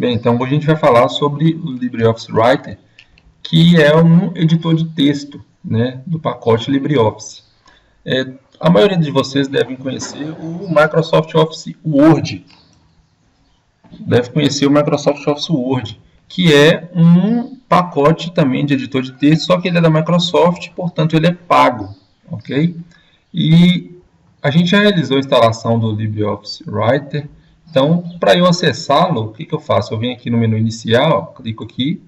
Bem, então hoje a gente vai falar sobre o LibreOffice Writer, que é um editor de texto, né, do pacote LibreOffice. A maioria de vocês devem conhecer o Microsoft Office Word. Deve conhecer o Microsoft Office Word, que é um pacote também de editor de texto, só que ele é da Microsoft, portanto ele é pago, ok? E a gente já realizou a instalação do LibreOffice Writer. Então, para eu acessá-lo, o que eu faço? Eu venho aqui no menu inicial, clico aqui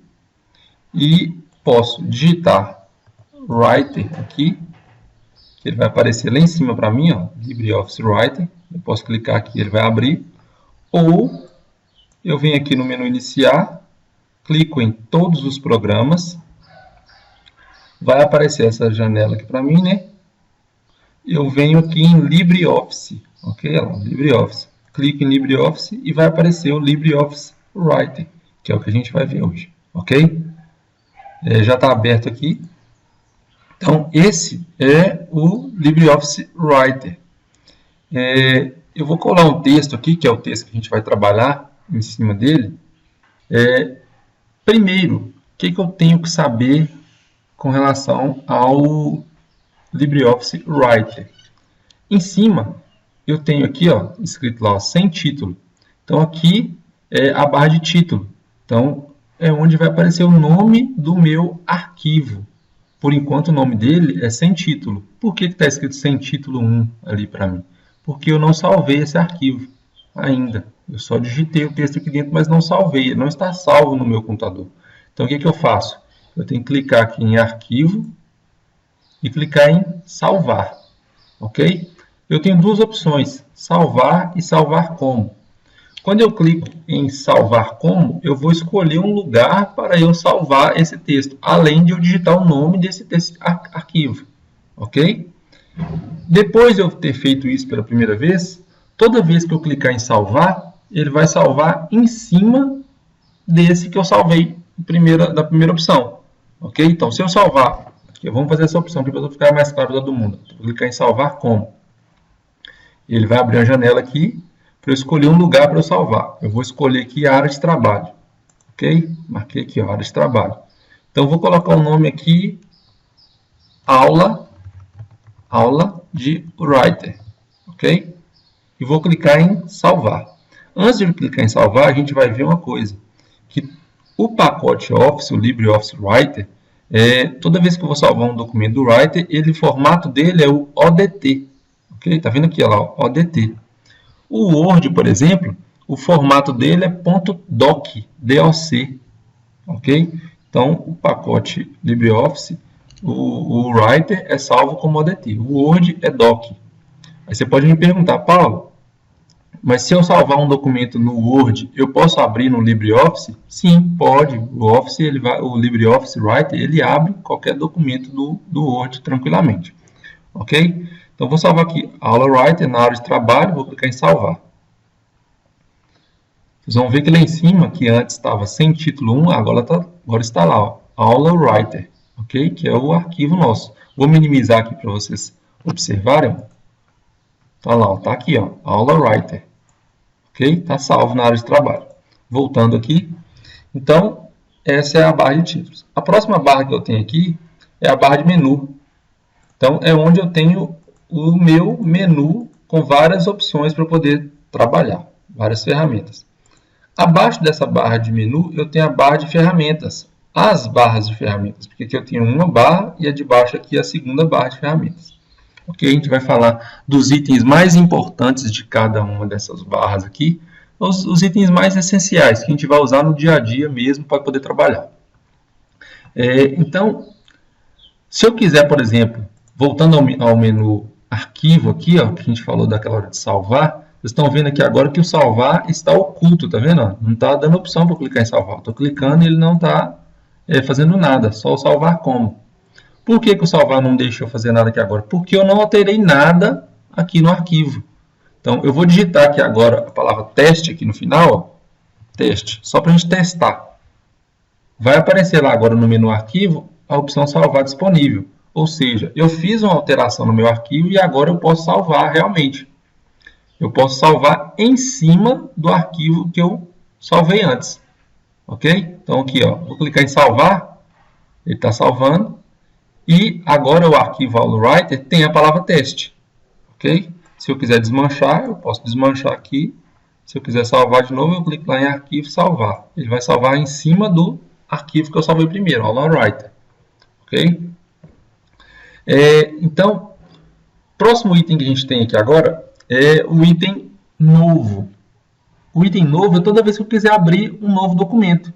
e posso digitar Writer aqui, que ele vai aparecer lá em cima para mim, ó, LibreOffice Writer. Eu posso clicar aqui, ele vai abrir. Ou eu venho aqui no menu iniciar, clico em todos os programas, vai aparecer essa janela aqui para mim, né? Eu venho aqui em LibreOffice, ok? Ó, LibreOffice. Clico em LibreOffice e vai aparecer o LibreOffice Writer, que é o que a gente vai ver hoje, ok? Já está aberto aqui. Então, esse é o LibreOffice Writer. Eu vou colar um texto aqui, que é o texto que a gente vai trabalhar em cima dele. Primeiro, o que eu tenho que saber com relação ao LibreOffice Writer? Em cima, eu tenho aqui, ó, escrito lá, ó, sem título. Então, aqui é a barra de título. Então, é onde vai aparecer o nome do meu arquivo. Por enquanto, o nome dele é sem título. Por que está escrito sem título 1 ali para mim? Porque eu não salvei esse arquivo ainda. Eu só digitei o texto aqui dentro, mas não salvei. Ele não está salvo no meu computador. Então, o que eu faço? Eu tenho que clicar aqui em Arquivo e clicar em Salvar. Ok? Eu tenho duas opções, salvar e salvar como. Quando eu clico em salvar como, eu vou escolher um lugar para eu salvar esse texto, além de eu digitar o nome desse arquivo. Ok? Depois de eu ter feito isso pela primeira vez, toda vez que eu clicar em salvar, ele vai salvar em cima desse que eu salvei da primeira opção. Ok? Então, se eu salvar, aqui, vamos fazer essa opção aqui para ficar mais claro para todo mundo. Vou clicar em salvar como. Ele vai abrir uma janela aqui para eu escolher um lugar para eu salvar. Eu vou escolher aqui a área de trabalho. Ok? Marquei aqui a área de trabalho. Então, eu vou colocar o nome aqui, aula de Writer. Ok? E vou clicar em salvar. Antes de clicar em salvar, a gente vai ver uma coisa. Que o pacote Office, o LibreOffice Writer, toda vez que eu vou salvar um documento do Writer, o formato dele é o ODT. Ok? Tá vendo aqui, ó, lá, ODT. O Word, por exemplo, o formato dele é .doc, DOC. Ok? Então, o pacote LibreOffice, o Writer é salvo como ODT. O Word é DOC. Aí você pode me perguntar, Paulo, mas se eu salvar um documento no Word, eu posso abrir no LibreOffice? Sim, pode. O LibreOffice Writer, ele abre qualquer documento do Word tranquilamente. Ok? Então, vou salvar aqui Aula Writer na área de trabalho, vou clicar em salvar. Vocês vão ver que lá em cima, que antes estava sem título 1, agora está lá, ó, Aula Writer, ok? Que é o arquivo nosso. Vou minimizar aqui para vocês observarem. Está lá, está aqui, ó, Aula Writer, ok? Está salvo na área de trabalho. Voltando aqui, então, essa é a barra de títulos. A próxima barra que eu tenho aqui é a barra de menu. Então, é onde eu tenho o meu menu com várias opções para poder trabalhar, várias ferramentas. Abaixo dessa barra de menu, eu tenho a barra de ferramentas, as barras de ferramentas, porque aqui eu tenho uma barra e a de baixo aqui é a segunda barra de ferramentas. Ok, a gente vai falar dos itens mais importantes de cada uma dessas barras aqui, os itens mais essenciais que a gente vai usar no dia a dia mesmo para poder trabalhar. Então, se eu quiser, por exemplo, voltando ao menu arquivo aqui, ó, que a gente falou daquela hora de salvar, vocês estão vendo aqui agora que o salvar está oculto, tá vendo? Não está dando opção para eu clicar em salvar. Estou clicando e ele não está fazendo nada, só o salvar como. Por que o salvar não deixa eu fazer nada aqui agora? Porque eu não alterei nada aqui no arquivo. Então, eu vou digitar aqui agora a palavra teste aqui no final, ó, teste, só para a gente testar. Vai aparecer lá agora no menu arquivo a opção salvar disponível. Ou seja, eu fiz uma alteração no meu arquivo e agora eu posso salvar realmente. Eu posso salvar em cima do arquivo que eu salvei antes. Ok? Então aqui, ó, vou clicar em salvar, ele está salvando, e agora o arquivo AuloWriter tem a palavra teste. Ok? Se eu quiser desmanchar, eu posso desmanchar aqui. Se eu quiser salvar de novo, eu clico lá em arquivo, salvar. Ele vai salvar em cima do arquivo que eu salvei primeiro, AuloWriter. Ok? Então, próximo item que a gente tem aqui agora é o item novo. O item novo é toda vez que eu quiser abrir um novo documento.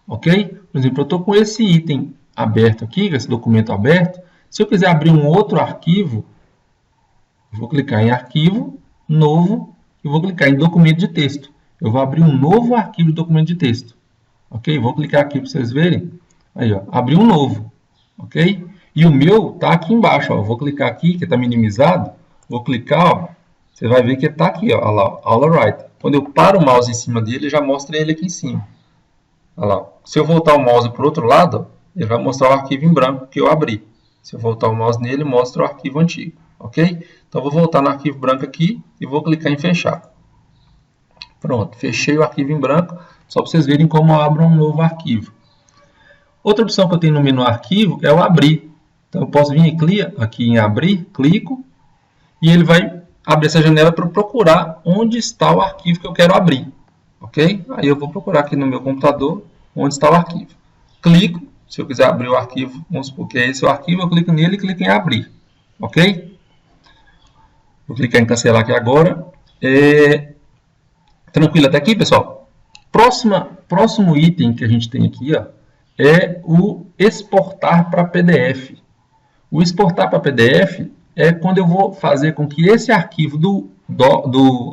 Ok? Por exemplo, eu estou com esse item aberto aqui, esse documento aberto. Se eu quiser abrir um outro arquivo, eu vou clicar em arquivo, novo, e vou clicar em documento de texto. Eu vou abrir um novo arquivo de documento de texto. Ok? Vou clicar aqui para vocês verem. Aí, ó, abrir um novo. Ok? E o meu está aqui embaixo. Ó. Eu vou clicar aqui, que está minimizado. Vou clicar, ó. Você vai ver que está aqui, ó, lá, AuloWriter. Quando eu paro o mouse em cima dele, já mostra ele aqui em cima. Olha lá. Se eu voltar o mouse para o outro lado, ele vai mostrar o arquivo em branco que eu abri. Se eu voltar o mouse nele, mostra o arquivo antigo. Ok? Então, vou voltar no arquivo branco aqui e vou clicar em fechar. Pronto, fechei o arquivo em branco, só para vocês verem como eu abro um novo arquivo. Outra opção que eu tenho no menu arquivo é o abrir. Então, eu posso vir aqui em abrir, clico, e ele vai abrir essa janela para eu procurar onde está o arquivo que eu quero abrir. Ok? Aí eu vou procurar aqui no meu computador onde está o arquivo. Clico, se eu quiser abrir o arquivo, vamos supor que é esse o arquivo, eu clico nele e clico em abrir. Ok? Vou clicar em cancelar aqui agora. Tranquilo até aqui, pessoal? Próximo item que a gente tem aqui, ó, é o exportar para PDF. O exportar para PDF é quando eu vou fazer com que esse arquivo do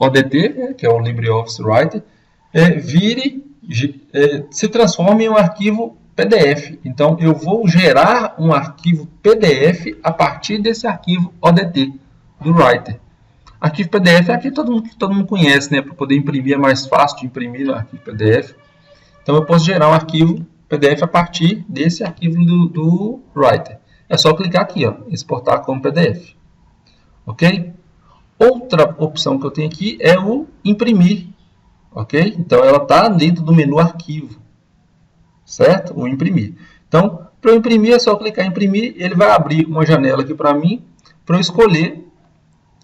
ODT, que é o LibreOffice Writer, se transforme em um arquivo PDF. Então, eu vou gerar um arquivo PDF a partir desse arquivo ODT do Writer. Arquivo PDF é aqui todo mundo conhece, né? Para poder imprimir é mais fácil de imprimir no arquivo PDF. Então, eu posso gerar um arquivo PDF a partir desse arquivo do Writer. É só clicar aqui, ó, exportar como PDF. Ok? Outra opção que eu tenho aqui é o imprimir. Ok? Então, ela está dentro do menu arquivo. Certo? O imprimir. Então, para eu imprimir, é só clicar em imprimir. Ele vai abrir uma janela aqui para mim, para eu escolher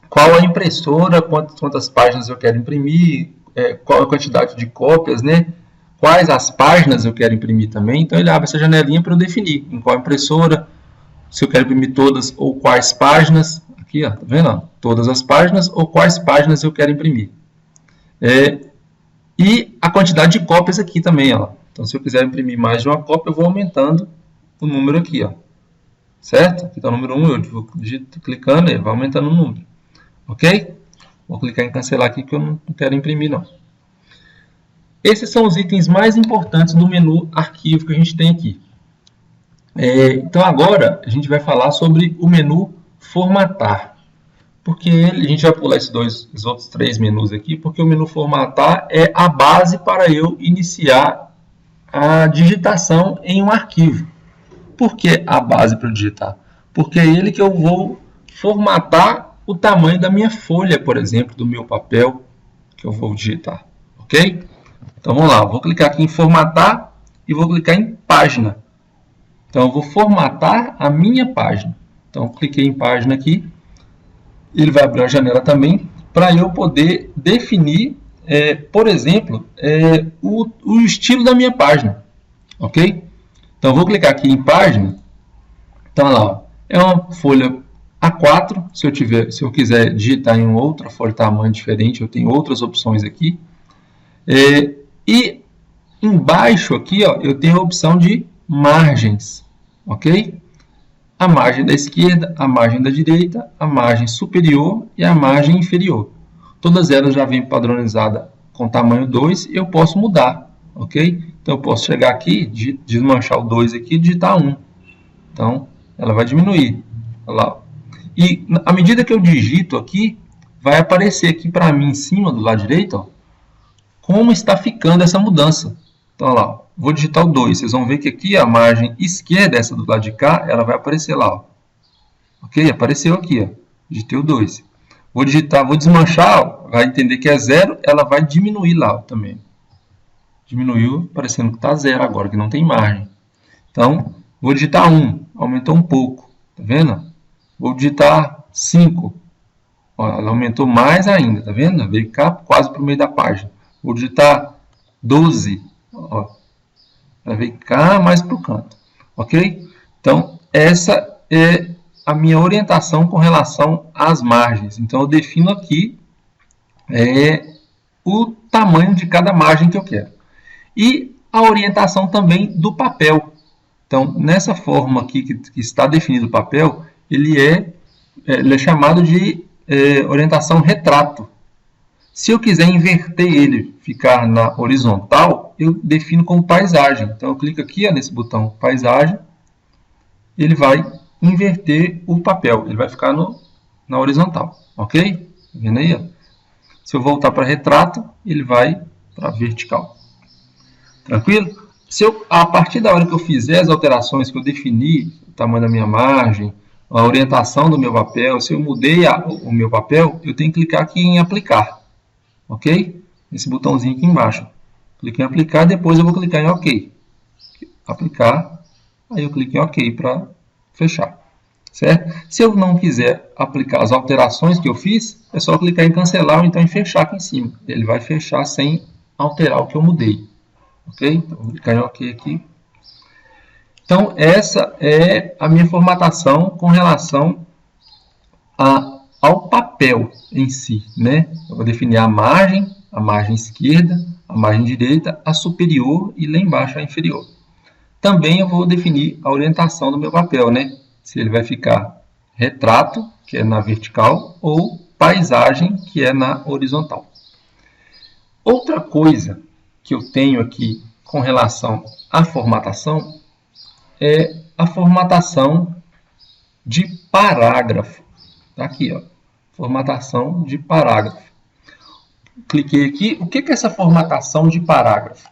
qual a impressora, quantas páginas eu quero imprimir, qual a quantidade de cópias, né? Quais as páginas eu quero imprimir também. Então, ele abre essa janelinha para eu definir em qual impressora, se eu quero imprimir todas ou quais páginas. Aqui, ó, tá vendo? Todas as páginas ou quais páginas eu quero imprimir. E a quantidade de cópias aqui também, ó. Então, se eu quiser imprimir mais de uma cópia, eu vou aumentando o número aqui, ó. Certo? Aqui está o número 1, eu vou clicando e vai aumentando o número. Ok? Vou clicar em cancelar aqui que eu não quero imprimir, não. Esses são os itens mais importantes do menu arquivo que a gente tem aqui. Então, agora, a gente vai falar sobre o menu formatar. Porque a gente vai pular esses outros 3 menus aqui, porque o menu formatar é a base para eu iniciar a digitação em um arquivo. Por que a base para eu digitar? Porque é ele que eu vou formatar o tamanho da minha folha, por exemplo, do meu papel que eu vou digitar. Ok? Então, vamos lá. Vou clicar aqui em formatar e vou clicar em página. Então, eu vou formatar a minha página. Então, cliquei em página aqui. Ele vai abrir a janela também para eu poder definir, por exemplo, o estilo da minha página. Ok? Então, vou clicar aqui em página. Então, olha lá, ó, é uma folha A4. Se eu quiser digitar em outra folha de tamanho diferente, eu tenho outras opções aqui. E embaixo aqui, ó, eu tenho a opção de margens. Ok? A margem da esquerda, a margem da direita, a margem superior e a margem inferior. Todas elas já vêm padronizadas com tamanho 2 e eu posso mudar. Ok? Então, eu posso chegar aqui, desmanchar o 2 aqui e digitar 1. Então, ela vai diminuir. Olha lá. E, à medida que eu digito aqui, vai aparecer aqui para mim, em cima, do lado direito, ó, como está ficando essa mudança. Então, olha lá. Vou digitar o 2. Vocês vão ver que aqui a margem esquerda, essa do lado de cá, ela vai aparecer lá. Ó. Ok? Apareceu aqui. Ó. Digitei o 2. Vou digitar, vou desmanchar, ó, vai entender que é 0, ela vai diminuir lá ó, também. diminuiu, parecendo que está 0 agora, que não tem margem. Então, vou digitar 1, aumentou um pouco, tá vendo? Vou digitar 5, ó, ela aumentou mais ainda, tá vendo? Veio cá quase para o meio da página. Vou digitar 12, ó, ela veio cá mais para o canto, ok? Então, essa é a minha orientação com relação às margens. Então, eu defino aqui o tamanho de cada margem que eu quero. E a orientação também do papel. Então, nessa forma aqui que está definido o papel, ele é chamado de orientação retrato. Se eu quiser inverter ele, ficar na horizontal, eu defino como paisagem. Então, eu clico aqui nesse botão paisagem, ele vai inverter o papel, ele vai ficar na horizontal, ok? Tá vendo aí? Ó? Se eu voltar para retrato, ele vai para vertical. Tranquilo? A partir da hora que eu fizer as alterações, que eu defini o tamanho da minha margem, a orientação do meu papel, se eu mudei o meu papel, eu tenho que clicar aqui em aplicar, ok? Esse botãozinho aqui embaixo. Cliquei em aplicar, depois eu vou clicar em OK. Aplicar, aí eu clico em OK para fechar, certo? Se eu não quiser aplicar as alterações que eu fiz, é só clicar em cancelar ou então em fechar aqui em cima. Ele vai fechar sem alterar o que eu mudei, ok? Então, vou clicar em OK aqui. Então, essa é a minha formatação com relação ao papel em si, né? Eu vou definir a margem esquerda, a margem direita, a superior e lá embaixo a inferior. Também eu vou definir a orientação do meu papel, né? Se ele vai ficar retrato, que é na vertical, ou paisagem, que é na horizontal. Outra coisa que eu tenho aqui com relação à formatação é a formatação de parágrafo. Tá aqui, ó, formatação de parágrafo. Cliquei aqui. O que é essa formatação de parágrafo?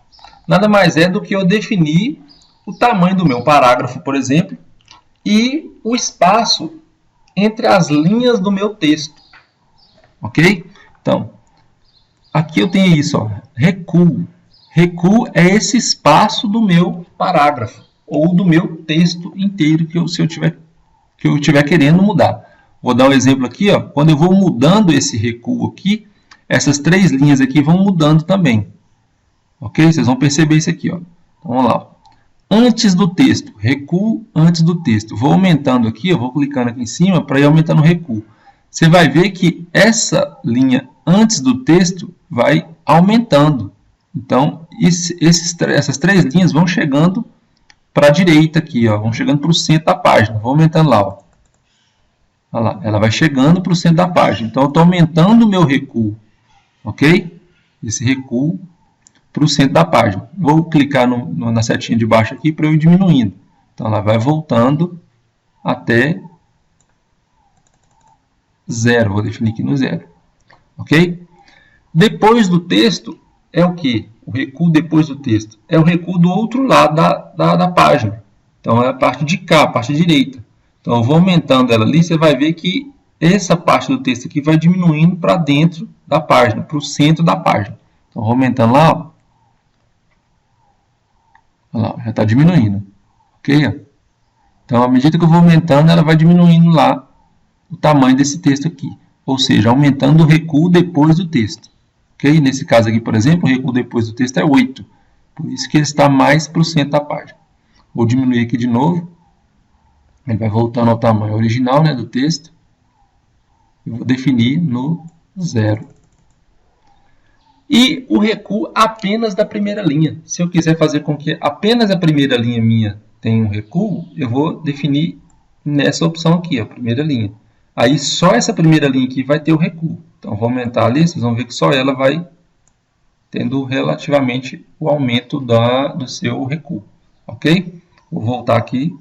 Nada mais é do que eu definir o tamanho do meu parágrafo, por exemplo, e o espaço entre as linhas do meu texto. Ok? Então, aqui eu tenho isso, ó, recuo. Recuo é esse espaço do meu parágrafo, ou do meu texto inteiro que eu estiver querendo mudar. Vou dar um exemplo aqui, ó, quando eu vou mudando esse recuo aqui, essas 3 linhas aqui vão mudando também. Ok? Vocês vão perceber isso aqui, ó. Então, vamos lá. Antes do texto, recuo antes do texto. Vou aumentando aqui, eu vou clicando aqui em cima para ir aumentando o recuo. Você vai ver que essa linha antes do texto vai aumentando. Então, essas 3 linhas vão chegando para a direita aqui, ó, vão chegando para o centro da página. Vou aumentando lá, ó. Olha lá, ela vai chegando para o centro da página. Então, eu estou aumentando o meu recuo, ok? Esse recuo para o centro da página. Vou clicar na setinha de baixo aqui para eu ir diminuindo. Então, ela vai voltando até 0. Vou definir aqui no 0. Ok? Depois do texto é o que? O recuo depois do texto. É o recuo do outro lado da página. Então, é a parte de cá, a parte direita. Então, eu vou aumentando ela ali. Você vai ver que essa parte do texto aqui vai diminuindo para dentro da página, para o centro da página. Então, vou aumentando lá, ó. Olha lá, já está diminuindo. Ok? Então, à medida que eu vou aumentando, ela vai diminuindo lá o tamanho desse texto aqui. Ou seja, aumentando o recuo depois do texto. Ok? Nesse caso aqui, por exemplo, o recuo depois do texto é 8. Por isso que ele está mais para o centro da página. Vou diminuir aqui de novo. Ele vai voltando ao tamanho original, né, do texto. Eu vou definir no 0. E o recuo apenas da primeira linha. Se eu quiser fazer com que apenas a primeira linha minha tenha um recuo, eu vou definir nessa opção aqui, a primeira linha. Aí só essa primeira linha aqui vai ter o recuo. Então, vou aumentar ali, vocês vão ver que só ela vai tendo relativamente o aumento do seu recuo. Ok? Vou voltar aqui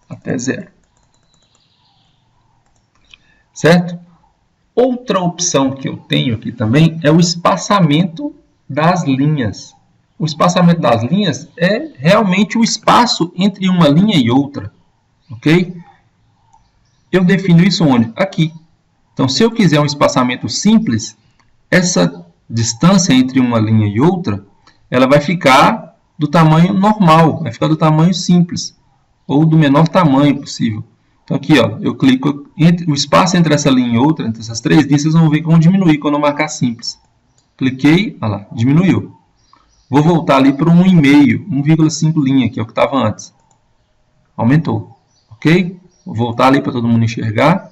até 0. Certo? Outra opção que eu tenho aqui também é o espaçamento das linhas. O espaçamento das linhas é realmente o espaço entre uma linha e outra. Ok? Eu defino isso onde? Aqui. Então, se eu quiser um espaçamento simples, essa distância entre uma linha e outra, ela vai ficar do tamanho normal, vai ficar do tamanho simples, ou do menor tamanho possível. Então aqui, ó, eu clico, o espaço entre essa linha e outra, entre essas três linhas, vocês vão ver que vão diminuir quando eu marcar simples. Cliquei, olha lá, diminuiu. Vou voltar ali para 1,5, 1,5 linha, que é o que estava antes. Aumentou, ok? Vou voltar ali para todo mundo enxergar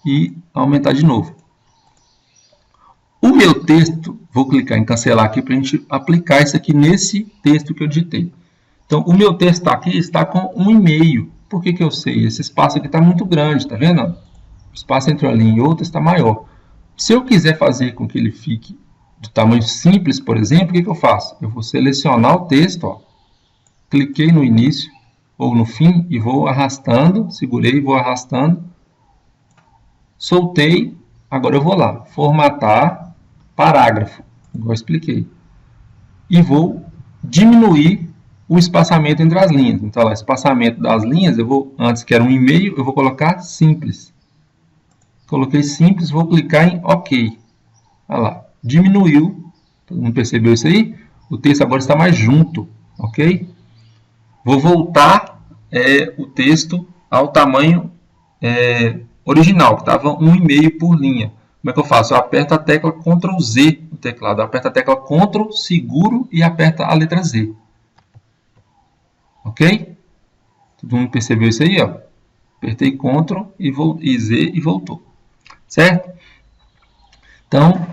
e aumentar de novo. O meu texto, vou clicar em cancelar aqui para a gente aplicar isso aqui nesse texto que eu digitei. Então, o meu texto aqui está com 1,5. Por que eu sei? Esse espaço aqui está muito grande, tá vendo? O espaço entre uma linha e outra está maior. Se eu quiser fazer com que ele fique de tamanho simples, por exemplo, o que eu faço? Eu vou selecionar o texto, ó, cliquei no início ou no fim e vou arrastando, segurei e vou arrastando, soltei, agora eu vou lá, formatar, parágrafo, igual eu expliquei, e vou diminuir o espaçamento entre as linhas. Então, lá, espaçamento das linhas, eu vou, antes que era 1,5, eu vou colocar simples. Coloquei simples, vou clicar em OK. Olha lá, diminuiu. Todo mundo percebeu isso aí? O texto agora está mais junto, ok? Vou voltar o texto ao tamanho original, que estava 1,5 por linha. Como é que eu faço? Eu aperto a tecla Ctrl Z no teclado. Eu aperto a tecla Ctrl, seguro e aperto a letra Z. Ok? Todo mundo percebeu isso aí? Ó? Apertei Ctrl e Z e voltou. Certo? Então,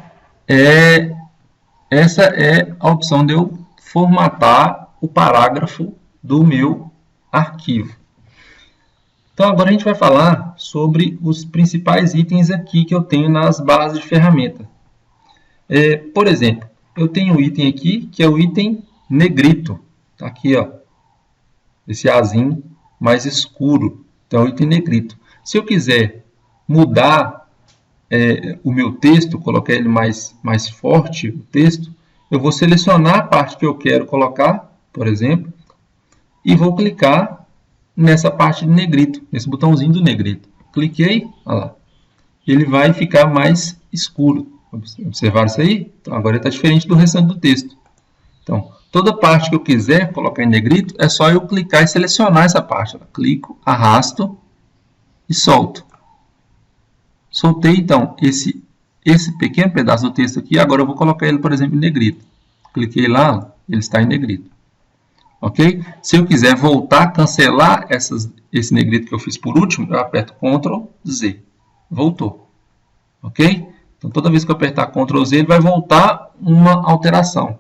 essa é a opção de eu formatar o parágrafo do meu arquivo. Então, agora a gente vai falar sobre os principais itens aqui que eu tenho nas bases de ferramenta. Por exemplo, eu tenho um item aqui que é o item negrito. Tá aqui, ó, esse azinho mais escuro. Então, é o item negrito. Se eu quiser mudar o meu texto, colocar ele mais forte, o texto, eu vou selecionar a parte que eu quero colocar, por exemplo, e vou clicar nessa parte de negrito, nesse botãozinho do negrito. Cliquei, olha lá, ele vai ficar mais escuro. Observaram isso aí? Então, agora ele está diferente do restante do texto. Então, toda parte que eu quiser colocar em negrito, é só eu clicar e selecionar essa parte. Clico, arrasto e solto. Soltei, então, esse pequeno pedaço do texto aqui. Agora eu vou colocar ele, por exemplo, em negrito. Cliquei lá, ele está em negrito. Ok? Se eu quiser voltar, cancelar esse negrito que eu fiz por último, eu aperto Ctrl Z. Voltou. Ok? Então, toda vez que eu apertar Ctrl Z, ele vai voltar uma alteração.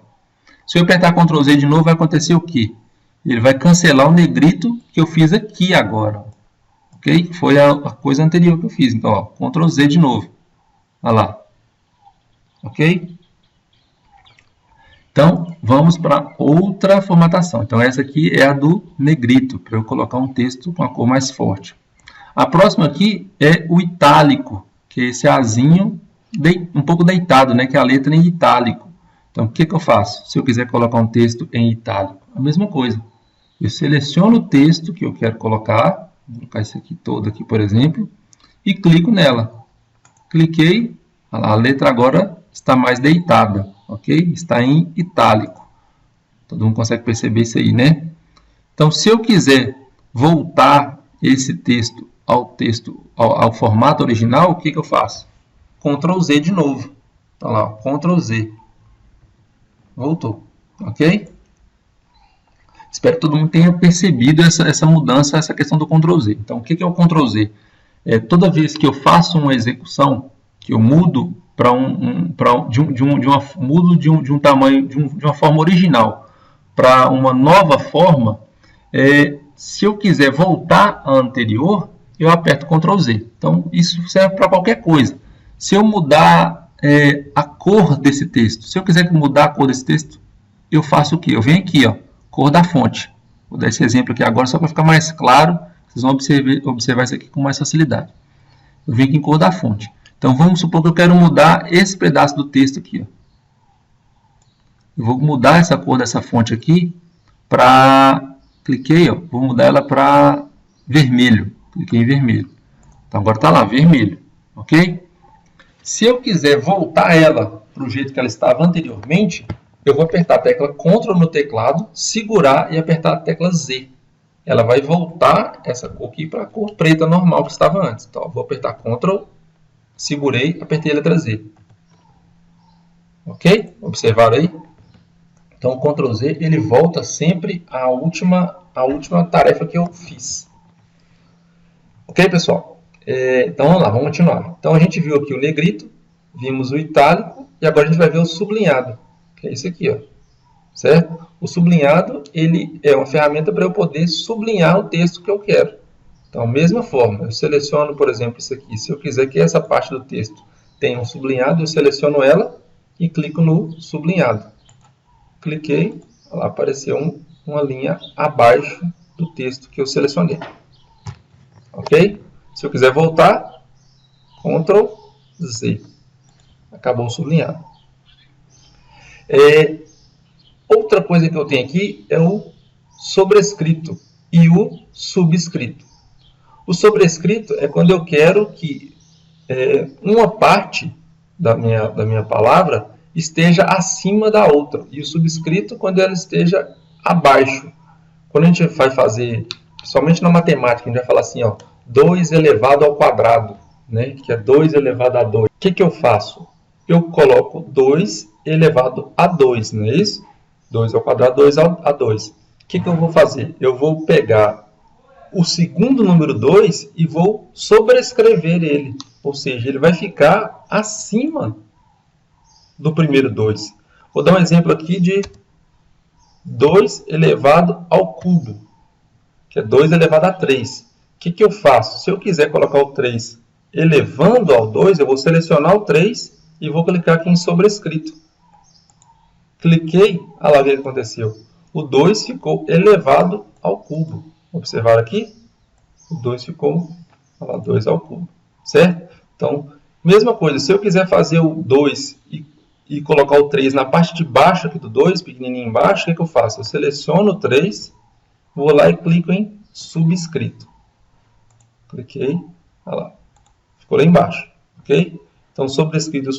Se eu apertar Ctrl Z de novo, vai acontecer o quê? Ele vai cancelar o negrito que eu fiz aqui agora. Ok? Foi a coisa anterior que eu fiz. Então, ó, Ctrl Z de novo. Olha lá. Ok? Então, vamos para outra formatação. Então, essa aqui é a do negrito, para eu colocar um texto com a cor mais forte. A próxima aqui é o itálico, que é esse azinho um pouco deitado, né? Que é a letra em itálico. Então, o que eu faço? Se eu quiser colocar um texto em itálico, a mesma coisa. Eu seleciono o texto que eu quero colocar, vou colocar esse aqui todo aqui, por exemplo, e clico nela. Cliquei, a letra agora está mais deitada, ok? Está em itálico. Todo mundo consegue perceber isso aí, né? Então, se eu quiser voltar esse texto ao formato original, o que eu faço? Ctrl Z de novo. Então, lá, Ctrl Z. Voltou, ok? Espero que todo mundo tenha percebido essa mudança, essa questão do Ctrl Z. Então, o que é o Ctrl Z? Toda vez que eu faço uma execução, que eu mudo de um tamanho, de uma forma original para uma nova forma, se eu quiser voltar à anterior, eu aperto Ctrl Z. Então, isso serve para qualquer coisa. Se eu mudar a cor desse texto, se eu quiser mudar a cor desse texto, eu faço o quê? Eu venho aqui, ó, cor da fonte. Vou dar esse exemplo aqui agora só para ficar mais claro. Vocês vão observar isso aqui com mais facilidade. Eu venho aqui em cor da fonte. Então, vamos supor que eu quero mudar esse pedaço do texto aqui. Ó. Eu vou mudar essa cor dessa fonte aqui para... Cliquei, ó, vou mudar ela para vermelho. Cliquei em vermelho. Então, agora está lá, vermelho. Ok? Se eu quiser voltar ela para o jeito que ela estava anteriormente, eu vou apertar a tecla Ctrl no teclado, segurar e apertar a tecla Z. Ela vai voltar essa cor aqui para a cor preta normal que estava antes. Então, eu vou apertar Ctrl, segurei, apertei a letra Z. Ok? Observaram aí? Então, o Ctrl Z ele volta sempre à última tarefa que eu fiz. Ok, pessoal? Então, vamos lá, vamos continuar. Então, a gente viu aqui o negrito, vimos o itálico e agora a gente vai ver o sublinhado, que é isso aqui, ó. Certo? O sublinhado ele é uma ferramenta para eu poder sublinhar o texto que eu quero. Então, mesma forma, eu seleciono, por exemplo, isso aqui. Se eu quiser que essa parte do texto tenha um sublinhado, eu seleciono ela e clico no sublinhado. Cliquei, lá apareceu uma linha abaixo do texto que eu selecionei. Ok? Se eu quiser voltar, Ctrl Z. Acabou o sublinhado. Outra coisa que eu tenho aqui é o sobrescrito e o subscrito. O sobrescrito é quando eu quero que uma parte da minha palavra esteja acima da outra. E o subscrito quando ela esteja abaixo. Quando a gente vai fazer, principalmente na matemática, a gente vai falar assim, ó, 2 elevado ao quadrado, né? Que é 2 elevado a 2. O que eu faço? Eu coloco 2 elevado a 2, não é isso? 2 ao quadrado, 2 a 2. O que eu vou fazer? Eu vou pegar o segundo número 2 e vou sobrescrever ele. Ou seja, ele vai ficar acima do primeiro 2. Vou dar um exemplo aqui de 2 elevado ao cubo, que é 2 elevado a 3. O que eu faço? Se eu quiser colocar o 3 elevando ao 2, eu vou selecionar o 3 e vou clicar aqui em sobrescrito. Cliquei, olha lá o que aconteceu. O 2 ficou elevado ao cubo. Observaram aqui? O 2 ficou, olha lá, 2 ao cubo. Certo? Então, mesma coisa. Se eu quiser fazer o 2 e colocar o 3 na parte de baixo aqui do 2, pequenininho embaixo, o que eu faço? Eu seleciono o 3, vou lá e clico em subscrito. Cliquei, olha lá. Ficou lá embaixo. Ok? Então, sobrescrito e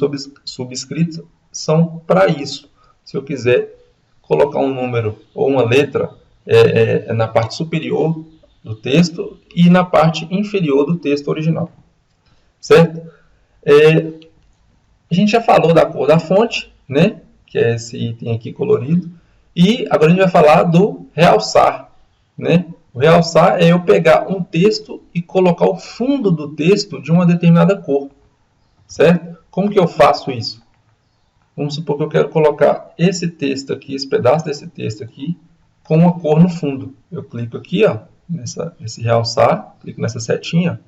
subscrito são para isso. Se eu quiser colocar um número ou uma letra na parte superior do texto e na parte inferior do texto original. Certo? A gente já falou da cor da fonte, né? Que é esse item aqui colorido. E agora a gente vai falar do realçar. Né? O realçar é eu pegar um texto e colocar o fundo do texto de uma determinada cor. Certo? Como que eu faço isso? Vamos supor que eu quero colocar esse texto aqui, esse pedaço desse texto aqui, com uma cor no fundo. Eu clico aqui, ó, nesse realçar, clico nessa setinha,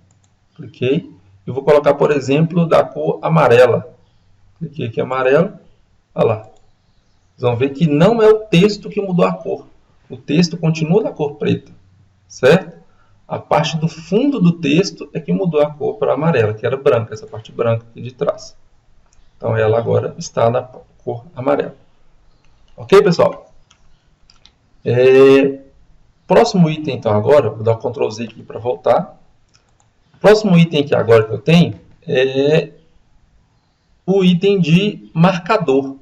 cliquei, e vou colocar, por exemplo, da cor amarela. Cliquei aqui amarelo, olha lá. Vocês vão ver que não é o texto que mudou a cor. O texto continua da cor preta, certo? A parte do fundo do texto é que mudou a cor para amarela, que era branca, essa parte branca aqui de trás. Então, ela agora está na cor amarela. Ok, pessoal? Próximo item, então, agora, vou dar um Ctrl Z aqui para voltar. Próximo item aqui agora que eu tenho é o item de marcador,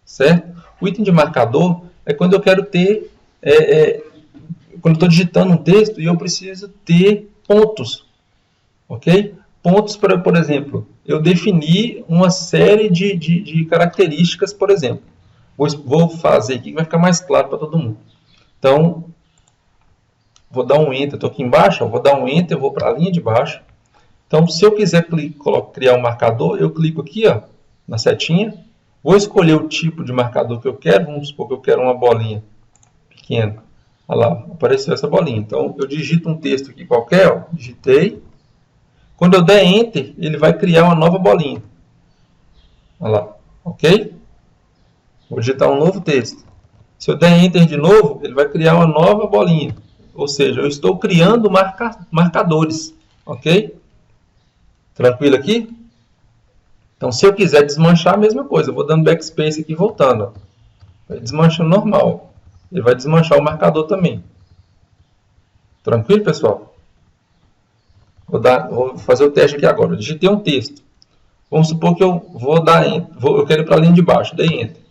certo? O item de marcador é quando eu quero ter, quando eu estou digitando um texto e eu preciso ter pontos, ok? Pontos para, por exemplo, eu definir uma série de características, por exemplo. Vou fazer aqui que vai ficar mais claro para todo mundo. Então, vou dar um Enter. Estou aqui embaixo, vou dar um Enter, vou para a linha de baixo. Então, se eu quiser criar um marcador, eu clico aqui, ó, na setinha. Vou escolher o tipo de marcador que eu quero. Vamos supor que eu quero uma bolinha pequena. Olha lá, apareceu essa bolinha. Então, eu digito um texto aqui qualquer, ó, digitei. Quando eu der Enter, ele vai criar uma nova bolinha. Olha lá, ok? Vou digitar um novo texto. Se eu der Enter de novo, ele vai criar uma nova bolinha. Ou seja, eu estou criando marcadores, ok? Tranquilo aqui? Então, se eu quiser desmanchar, a mesma coisa. Eu vou dando backspace aqui e voltando. Vai desmanchando normal. Ele vai desmanchar o marcador também. Tranquilo, pessoal? Vou fazer o teste aqui agora. Eu digitei um texto. Vamos supor que eu vou dar Enter, eu quero ir para a linha de baixo, dei Enter.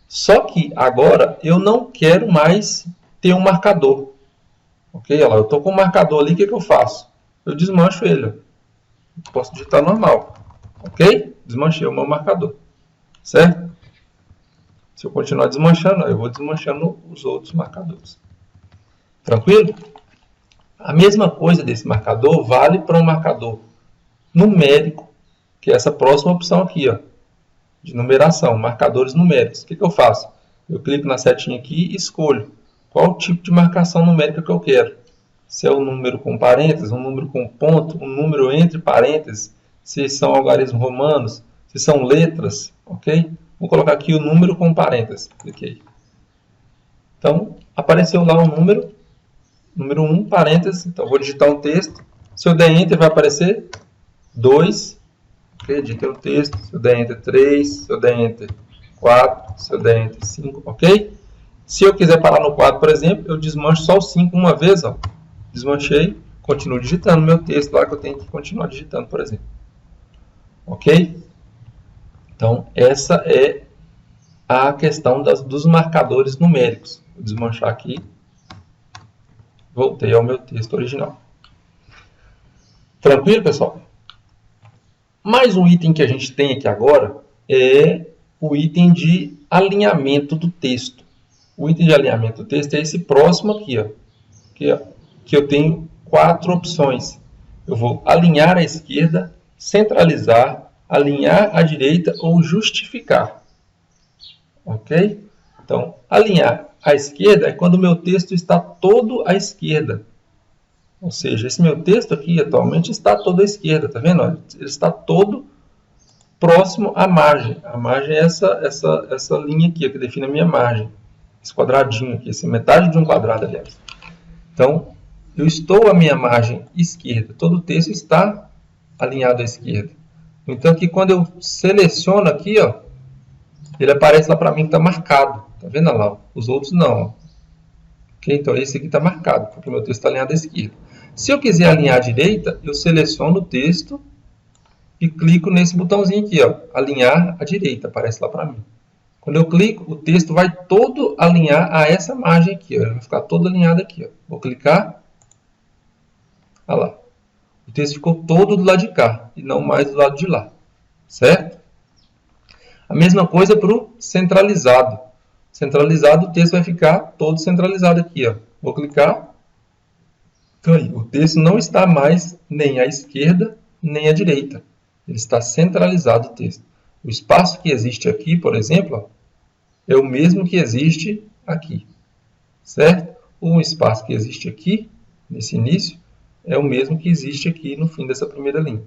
Só que agora eu não quero mais ter um marcador. Ok? Olha lá, eu estou com um marcador ali, o que eu faço? Eu desmancho ele. Eu posso digitar normal. Ok? Desmanchei o meu marcador. Certo? Se eu continuar desmanchando, eu vou desmanchando os outros marcadores. Tranquilo? A mesma coisa desse marcador vale para um marcador numérico, que é essa próxima opção aqui, ó, de numeração, marcadores numéricos. O que eu faço? Eu clico na setinha aqui e escolho qual tipo de marcação numérica que eu quero. Se é um número com parênteses, um número com ponto, um número entre parênteses, se são algarismos romanos, se são letras, ok? Vou colocar aqui o número com parênteses. Cliquei. Então, apareceu lá um número 1, parênteses. Então, vou digitar um texto. Se eu der Enter, vai aparecer 2. Ok? Digitei o texto. Se eu der Enter, 3. Se eu der Enter, 4. Se eu der Enter, 5. Ok? Se eu quiser parar no 4, por exemplo, eu desmancho só o 5 uma vez. Ó. Desmanchei. Continuo digitando meu texto lá que eu tenho que continuar digitando, por exemplo. Ok? Então, essa é a questão dos marcadores numéricos. Vou desmanchar aqui. Voltei ao meu texto original. Tranquilo, pessoal? Mais um item que a gente tem aqui agora é o item de alinhamento do texto. O item de alinhamento do texto é esse próximo aqui, ó, que eu tenho 4 opções. Eu vou alinhar à esquerda, centralizar, alinhar à direita ou justificar. Ok? Então, alinhar à esquerda é quando o meu texto está todo à esquerda. Ou seja, esse meu texto aqui atualmente está todo à esquerda, tá vendo? Ele está todo próximo à margem. A margem é essa linha aqui, que define a minha margem. Esse quadradinho aqui, essa metade de um quadrado, aliás. Então, eu estou à minha margem esquerda. Todo o texto está alinhado à esquerda. Então, aqui quando eu seleciono aqui, ó, ele aparece lá para mim que está marcado. Tá vendo lá? Os outros não. Okay? Então, esse aqui está marcado, porque o meu texto está alinhado à esquerda. Se eu quiser alinhar à direita, eu seleciono o texto e clico nesse botãozinho aqui, ó, alinhar à direita, aparece lá para mim. Quando eu clico, o texto vai todo alinhar a essa margem aqui, ó, ele vai ficar todo alinhado aqui. Ó. Vou clicar, olha lá. O texto ficou todo do lado de cá e não mais do lado de lá, certo? A mesma coisa para o centralizado. Centralizado, o texto vai ficar todo centralizado aqui. Ó. Vou clicar. Então, aí, o texto não está mais nem à esquerda, nem à direita. Ele está centralizado o texto. O espaço que existe aqui, por exemplo, ó, é o mesmo que existe aqui. Certo? O espaço que existe aqui, nesse início, é o mesmo que existe aqui no fim dessa primeira linha.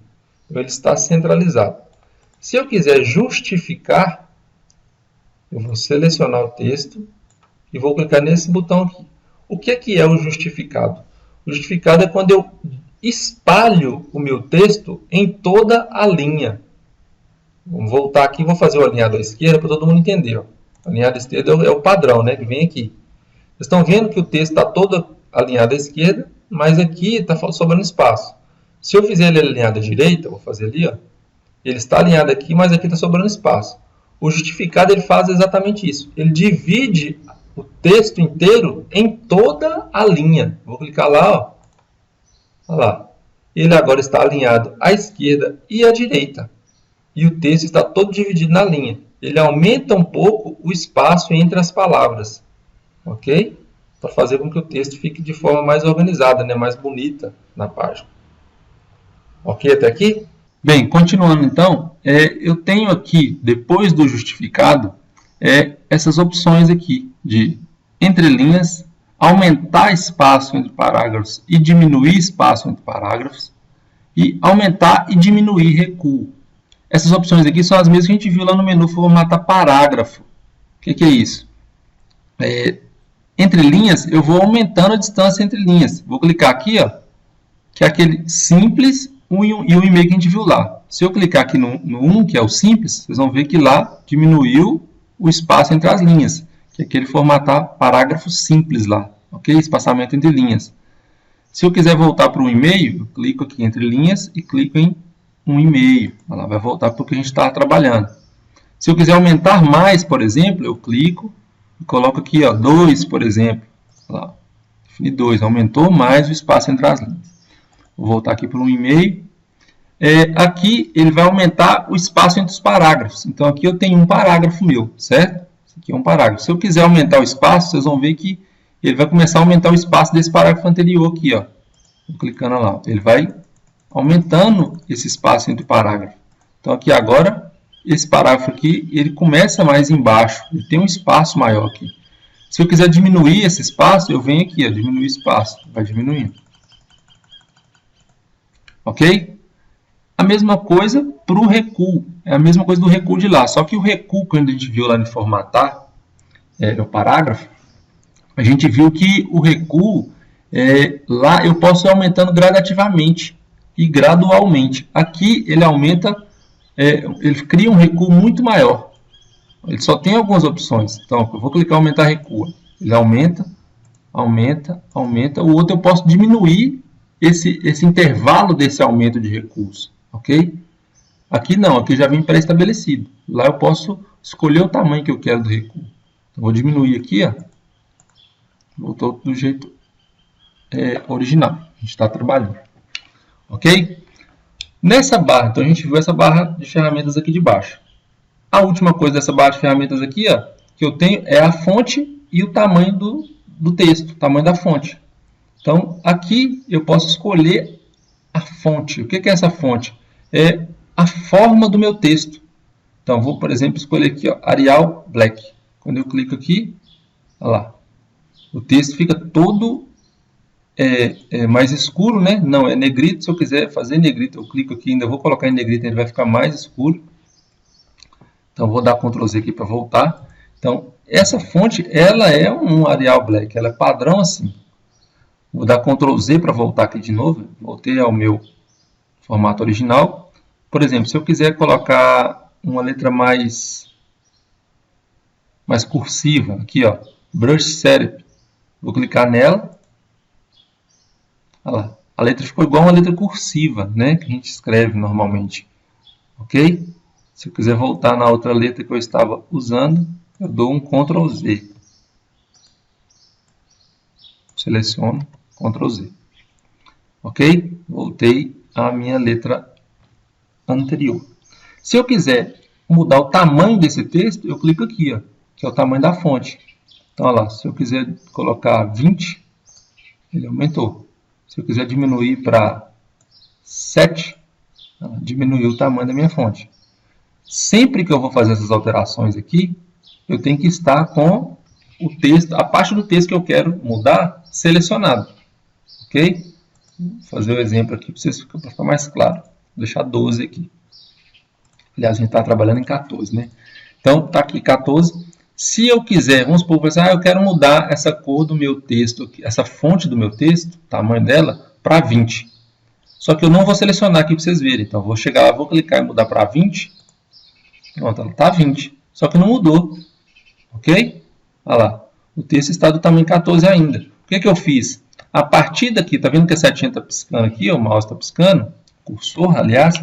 Então, ele está centralizado. Se eu quiser justificar, eu vou selecionar o texto e vou clicar nesse botão aqui. O que é o justificado? O justificado é quando eu espalho o meu texto em toda a linha. Vamos voltar aqui e vou fazer o alinhado à esquerda para todo mundo entender. Ó. O alinhado à esquerda é o padrão, né, que vem aqui. Vocês estão vendo que o texto está todo alinhado à esquerda, mas aqui está sobrando espaço. Se eu fizer ele alinhado à direita, vou fazer ali, ó, ele está alinhado aqui, mas aqui está sobrando espaço. O justificado ele faz exatamente isso. Ele divide o texto inteiro em toda a linha. Vou clicar lá, ó. Olha lá. Ele agora está alinhado à esquerda e à direita. E o texto está todo dividido na linha. Ele aumenta um pouco o espaço entre as palavras. Ok? Para fazer com que o texto fique de forma mais organizada, né? Mais bonita na página. Ok até aqui? Bem, continuando então, eu tenho aqui, depois do justificado, essas opções aqui de entre linhas, aumentar espaço entre parágrafos e diminuir espaço entre parágrafos, e aumentar e diminuir recuo. Essas opções aqui são as mesmas que a gente viu lá no menu formatar parágrafo. O que é isso? Entre linhas, eu vou aumentando a distância entre linhas. Vou clicar aqui, ó, que é aquele simples e o e-mail que a gente viu lá. Se eu clicar aqui no 1, que é o simples, vocês vão ver que lá diminuiu o espaço entre as linhas, que é aquele formatar parágrafo simples lá, ok? Espaçamento entre linhas. Se eu quiser voltar para o e-mail, eu clico aqui entre linhas e clico em 1,5. Ela vai voltar para o que a gente está trabalhando. Se eu quiser aumentar mais, por exemplo, eu clico e coloco aqui, ó, 2, por exemplo. Olha lá, defini 2, aumentou mais o espaço entre as linhas. Vou voltar aqui para 1,5. Aqui ele vai aumentar o espaço entre os parágrafos. Então aqui eu tenho um parágrafo meu, certo? Esse aqui é um parágrafo. Se eu quiser aumentar o espaço, vocês vão ver que ele vai começar a aumentar o espaço desse parágrafo anterior aqui, ó. Vou clicando lá. Ele vai aumentando esse espaço entre o parágrafo. Então aqui agora, esse parágrafo aqui, ele começa mais embaixo. Ele tem um espaço maior aqui. Se eu quiser diminuir esse espaço, eu venho aqui, ó, diminuir espaço. Vai diminuindo. Ok? A mesma coisa para o recuo. É a mesma coisa do recuo de lá. Só que o recuo, quando a gente viu lá no formatar, o parágrafo, a gente viu que o recuo, lá eu posso ir aumentando gradativamente e gradualmente. Aqui ele aumenta, ele cria um recuo muito maior. Ele só tem algumas opções. Então, eu vou clicar em aumentar recuo. Ele aumenta, aumenta, aumenta. O outro eu posso diminuir esse intervalo desse aumento de recuos. Ok? Aqui não, aqui já vem pré-estabelecido. Lá eu posso escolher o tamanho que eu quero do recuo. Então, vou diminuir aqui, ó. Voltou do jeito original. A gente está trabalhando. Ok? Nessa barra, então a gente viu essa barra de ferramentas aqui de baixo. A última coisa dessa barra de ferramentas aqui, ó, que eu tenho é a fonte e o tamanho do texto, o tamanho da fonte. Então, aqui eu posso escolher a fonte. O que é essa fonte? É a forma do meu texto. Então, vou, por exemplo, escolher aqui, ó, Arial Black. Quando eu clico aqui, olha lá, o texto fica todo mais escuro, né? Não, é negrito. Se eu quiser fazer negrito, eu clico aqui, ainda vou colocar em negrito, ele vai ficar mais escuro. Então, vou dar Ctrl Z aqui para voltar. Então, essa fonte, ela é um Arial Black, ela é padrão assim. Vou dar Ctrl Z para voltar aqui de novo. Voltei ao meu formato original. Por exemplo, se eu quiser colocar uma letra mais cursiva, aqui, ó, Brush Setup, vou clicar nela. Olha lá, a letra ficou igual uma letra cursiva, né, que a gente escreve normalmente. Ok? Se eu quiser voltar na outra letra que eu estava usando, eu dou um Ctrl Z. Seleciono, Ctrl Z. Ok? Voltei à minha letra anterior. Se eu quiser mudar o tamanho desse texto, eu clico aqui, ó, que é o tamanho da fonte. Então, olha lá, se eu quiser colocar 20, ele aumentou. Se eu quiser diminuir para 7, diminuiu o tamanho da minha fonte. Sempre que eu vou fazer essas alterações aqui, eu tenho que estar com o texto, a parte do texto que eu quero mudar, selecionado. Ok? Vou fazer o exemplo aqui para ficar mais claro. Vou deixar 12 aqui. Aliás, a gente está trabalhando em 14, né? Então, está aqui 14. Se eu quiser, vamos supor, eu quero mudar essa cor do meu texto, essa fonte do meu texto, o tamanho dela, para 20. Só que eu não vou selecionar aqui para vocês verem. Então, eu vou chegar lá, vou clicar e mudar para 20. Pronto, ela está 20. Só que não mudou. Ok? Olha lá. O texto está do tamanho 14 ainda. O que eu fiz? A partir daqui, está vendo que a setinha está piscando aqui, o mouse está piscando, o cursor, aliás.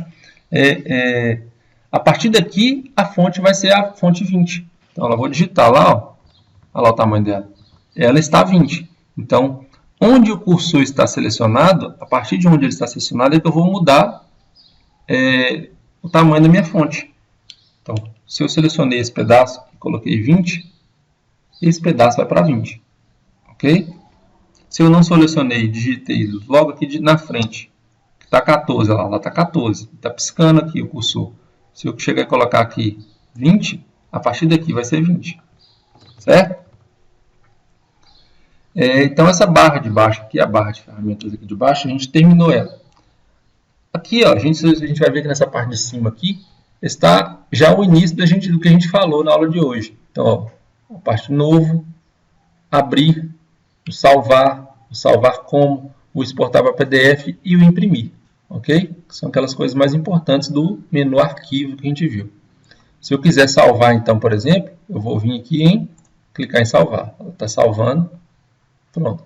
A partir daqui, a fonte vai ser a fonte 20. Então, eu vou digitar lá, ó. Olha lá o tamanho dela. Ela está 20. Então, onde o cursor está selecionado, a partir de onde ele está selecionado, é que eu vou mudar o tamanho da minha fonte. Então, se eu selecionei esse pedaço e coloquei 20, esse pedaço vai para 20. Ok? Se eu não selecionei e digitei logo aqui na frente, que está 14, olha lá, está 14. Está piscando aqui o cursor. Se eu chegar e colocar aqui 20, a partir daqui vai ser 20. Certo? Então, essa barra de baixo aqui, a barra de ferramentas aqui de baixo, a gente terminou ela. Aqui, ó, a gente vai ver que nessa parte de cima aqui, está já o início do que a gente falou na aula de hoje. Então, ó, a parte novo, abrir, o salvar como, o exportar para PDF e o imprimir. Ok? São aquelas coisas mais importantes do menu arquivo que a gente viu. Se eu quiser salvar, então, por exemplo, eu vou vir aqui em clicar em salvar. Ela está salvando. Pronto.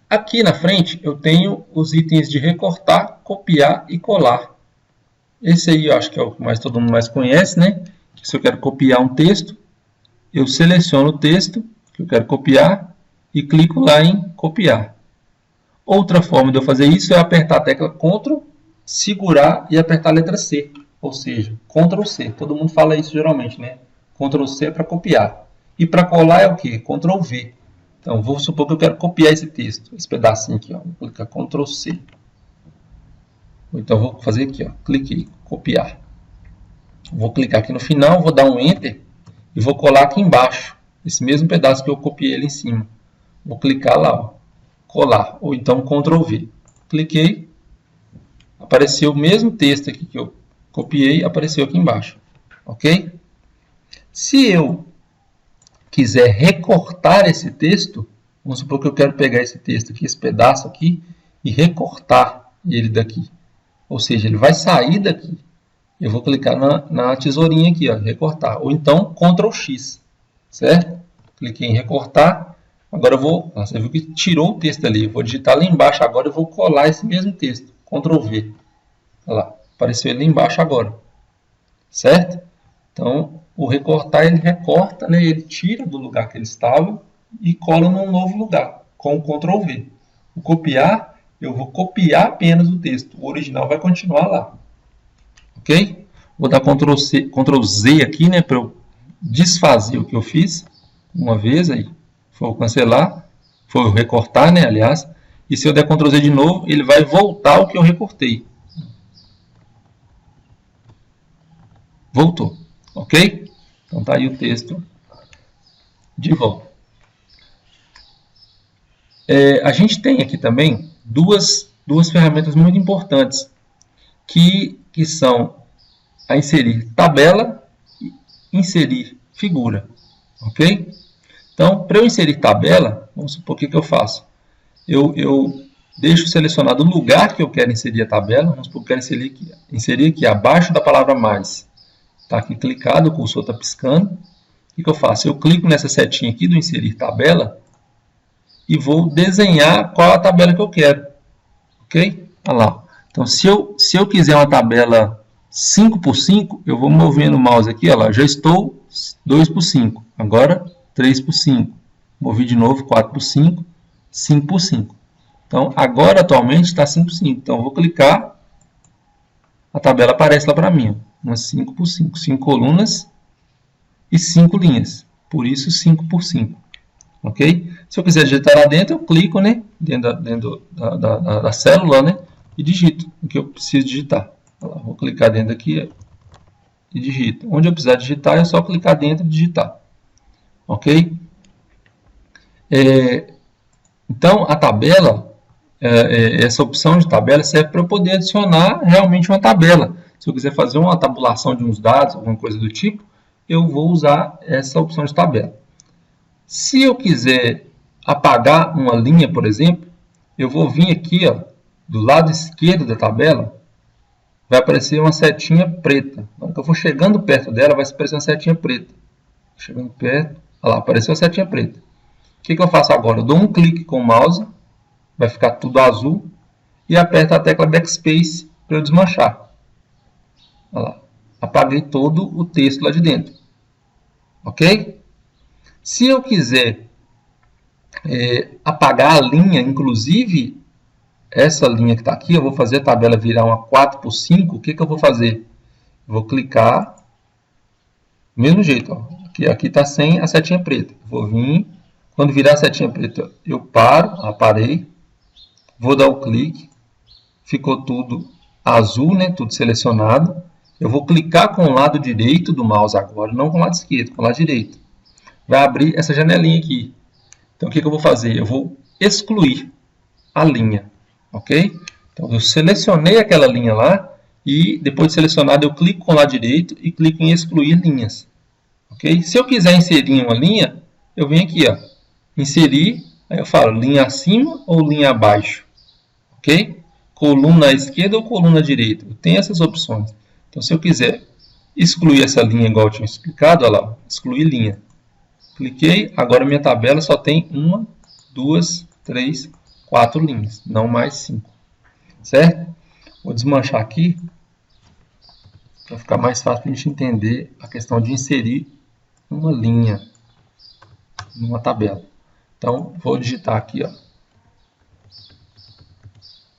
Aqui na frente eu tenho os itens de recortar, copiar e colar. Esse aí eu acho que é o que mais todo mundo mais conhece, né? Que se eu quero copiar um texto, eu seleciono o texto que eu quero copiar e clico lá em copiar. Outra forma de eu fazer isso é apertar a tecla Ctrl, segurar e apertar a letra C. Ou seja, Ctrl C. Todo mundo fala isso geralmente, né? Ctrl C é para copiar. E para colar é o quê? Ctrl V. Então, vou supor que eu quero copiar esse texto, esse pedacinho aqui, ó. Vou clicar Ctrl C. Então, vou fazer aqui, ó. Clique copiar. Vou clicar aqui no final, vou dar um Enter e vou colar aqui embaixo, esse mesmo pedaço que eu copiei ali em cima. Vou clicar lá, ó, colar, ou então Ctrl V. Cliquei, apareceu o mesmo texto aqui que eu copiei, apareceu aqui embaixo, ok? Se eu quiser recortar esse texto, vamos supor que eu quero pegar esse texto aqui, esse pedaço aqui, e recortar ele daqui. Ou seja, ele vai sair daqui. Eu vou clicar na tesourinha aqui, ó, recortar. Ou então, Ctrl X, certo? Cliquei em recortar. Agora eu vou... Você viu que tirou o texto ali. Eu vou digitar lá embaixo agora e vou colar esse mesmo texto. Ctrl V. Olha lá, apareceu ele lá embaixo agora. Certo? Então, o recortar, ele recorta, né? Ele tira do lugar que ele estava e cola num novo lugar, com o Ctrl V. O copiar, eu vou copiar apenas o texto. O original vai continuar lá. Ok? Vou dar Ctrl C, Ctrl Z aqui, né? Para eu desfazer o que eu fiz uma vez. Aí foi o cancelar. Foi o recortar, né? Aliás. E se eu der Ctrl Z de novo, ele vai voltar o que eu recortei. Voltou. Ok? Então tá aí o texto de volta. A gente tem aqui também duas ferramentas muito importantes que são a inserir tabela e inserir figura. Ok? Então, para eu inserir tabela, vamos supor o que eu faço. Eu deixo selecionado o lugar que eu quero inserir a tabela. Vamos supor que eu quero inserir aqui abaixo da palavra mais. Está aqui clicado, o cursor está piscando. O que eu faço? Eu clico nessa setinha aqui do inserir tabela e vou desenhar qual a tabela que eu quero. Ok? Olha lá. Então, se eu quiser uma tabela 5 por 5, eu vou movendo o mouse aqui. Olha lá, já estou 2 por 5. Agora, 3 por 5. Movi de novo, 4 por 5, 5 por 5. Então, agora, atualmente, está 5 por 5. Então, eu vou clicar, a tabela aparece lá para mim. Umas 5 por 5. 5 colunas e 5 linhas. Por isso, 5 por 5. Ok? Se eu quiser digitar lá dentro, eu clico, né? Dentro da célula, né? E digito o que eu preciso digitar. Vou clicar dentro aqui e digito. Onde eu precisar digitar, é só clicar dentro e digitar. Ok? Então, a tabela, essa opção de tabela serve para eu poder adicionar realmente uma tabela. Se eu quiser fazer uma tabulação de uns dados, alguma coisa do tipo, eu vou usar essa opção de tabela. Se eu quiser apagar uma linha, por exemplo, eu vou vir aqui, ó, do lado esquerdo da tabela, vai aparecer uma setinha preta. Na hora que eu for chegando perto dela, vai aparecer uma setinha preta. Chegando perto, olha lá, apareceu a setinha preta. O que eu faço agora? Eu dou um clique com o mouse, vai ficar tudo azul, e aperto a tecla Backspace para eu desmanchar. Olha lá, apaguei todo o texto lá de dentro. Ok? Se eu quiser apagar a linha, inclusive essa linha que está aqui, eu vou fazer a tabela virar uma 4 por 5, o que eu vou fazer? Vou clicar, do mesmo jeito, ó, aqui está sem a setinha preta. Vou vir, quando virar a setinha preta, eu paro, parei, vou dar o clique, ficou tudo azul, né, tudo selecionado. Eu vou clicar com o lado direito do mouse agora, não com o lado esquerdo, com o lado direito. Vai abrir essa janelinha aqui. Então, o que eu vou fazer? Eu vou excluir a linha, ok? Então, eu selecionei aquela linha lá e, depois de selecionado, eu clico com o lado direito e clico em excluir linhas, ok? Se eu quiser inserir uma linha, eu venho aqui, ó, inserir, aí eu falo linha acima ou linha abaixo, ok? Coluna à esquerda ou coluna à direita, eu tenho essas opções. Então, se eu quiser excluir essa linha igual eu tinha explicado, olha lá, excluir linha. Cliquei, agora minha tabela só tem 1, 2, 3, 4 linhas, não mais 5. Certo? Vou desmanchar aqui para ficar mais fácil para a gente entender a questão de inserir uma linha numa tabela. Então, vou digitar aqui, ó,